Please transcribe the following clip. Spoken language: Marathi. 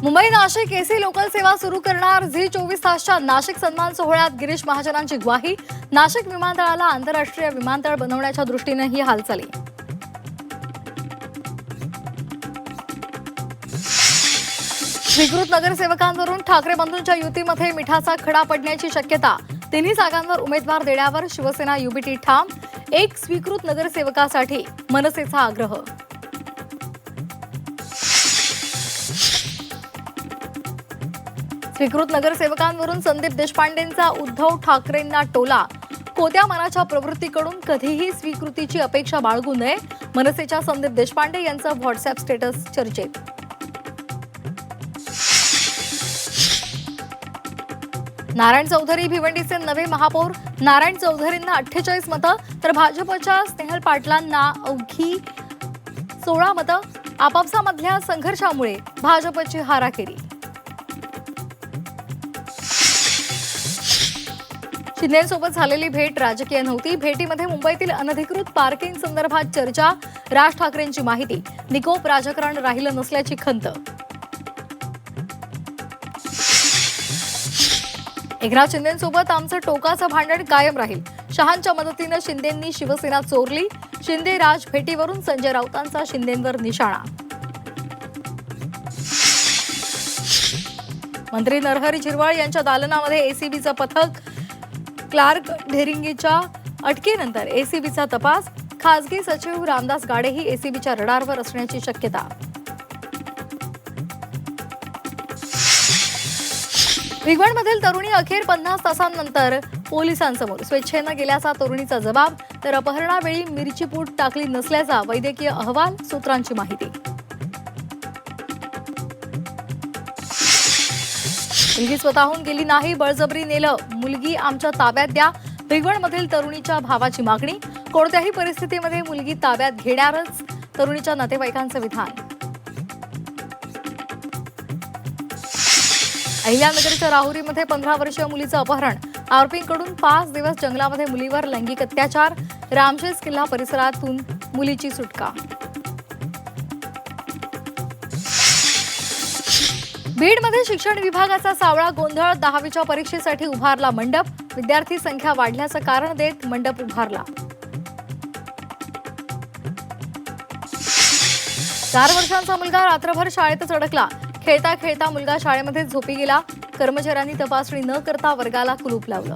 मुंबई नाशिक एसी लोकल सेवा सुरू करणार झी 24 तासच्या नाशिक सन्मान सोहळ्यात गिरीश महाजनांची ग्वाही। नाशिक विमानतळाला आंतरराष्ट्रीय विमानतळ बनवण्याच्या दृष्टीने ही हालचाली। स्वीकृत नगरसेवकांवरून ठाकरे बंधूंच्या युतीमध्ये मिठाचा खडा पडण्याची शक्यता। तिन्ही जागांवर उमेदवार देण्यावर शिवसेना युबीटी ठाम। एक स्वीकृत नगरसेवकासाठी मनसेचा आग्रह। स्वीकृत नगरसेवकांवरून संदीप देशपांडेंचा उद्धव ठाकरेंना टोला। कोत्या मनाच्या प्रवृत्तीकडून कधीही स्वीकृतीची अपेक्षा बाळगू नये। मनसेच्या संदीप देशपांडे यांचं व्हॉट्सअॅप स्टेटस चर्चेत। नारायण चौधरी भिवंडीचे नवे महापौर। नारायण चौधरींना 48 मतं तर भाजपच्या स्नेहल पाटलांना अवघी 16 मतं। आपापसामधल्या संघर्षामुळे भाजपची हाराखेरी। शिंदेंसोबत झालेली भेट राजकीय नव्हती। भेटीमध्ये मुंबईतील अनधिकृत पार्किंग संदर्भात चर्चा। राज ठाकरेंची माहिती, निकोप राजकारण राहिलं नसल्याची खंत। एकनाथ शिंदेंसोबत आमचं टोकाचं भांडण कायम राहील। शहांच्या मदतीनं शिंदेंनी शिवसेना चोरली। शिंदे राज भेटीवरून संजय राऊतांचा शिंदेंवर निशाणा। मंत्री नरहरी झिरवाळ यांच्या दालनामध्ये एसीबीचं पथक। क्लार्क ढेरिंगीच्या अटकेनंतर एसीबीचा तपास। खासगी सचिव रामदास गाडेही एसीबीच्या रडारवर असण्याची शक्यता। भिगवणमधील तरुणी अखेर 50 तासांनंतर पोलिसांसमोर। स्वेच्छेनं गेल्याचा तरुणीचा जबाब, तर अपहरणावेळी मिरची पूड टाकली नसल्याचा वैद्यकीय अहवाल, सूत्रांची माहिती। मुलगी स्वतःहून गेली नाही, बळजबरी नेलं। मुलगी आमच्या ताब्यात द्या, भिगवणमधील तरुणीच्या भावाची मागणी। कोणत्याही परिस्थितीमध्ये मुलगी ताब्यात घेणारच, तरुणीच्या नातेवाईकांचं विधान। अहिल्यानगरच्या राहुरीमध्ये 15 वर्षीय मुलीचं अपहरण। आरोपींकडून 5 दिवस जंगलामध्ये मुलीवर लैंगिक अत्याचार। रामशेज किल्ला परिसरातून मुलीची सुटका। बीडमध्ये शिक्षण विभागाचा सावळा गोंधळ। 10वीच्या परीक्षेसाठी उभारला मंडप। विद्यार्थी संख्या वाढल्याचं कारण देत मंडप उभारला। 4 वर्षांचा मुलगा रात्रभर शाळेतच अडकला। खेळता खेळता मुलगा शाळेमध्ये झोपी गेला। कर्मचाऱ्यांनी तपासणी न करता वर्गाला कुलूप लावलं।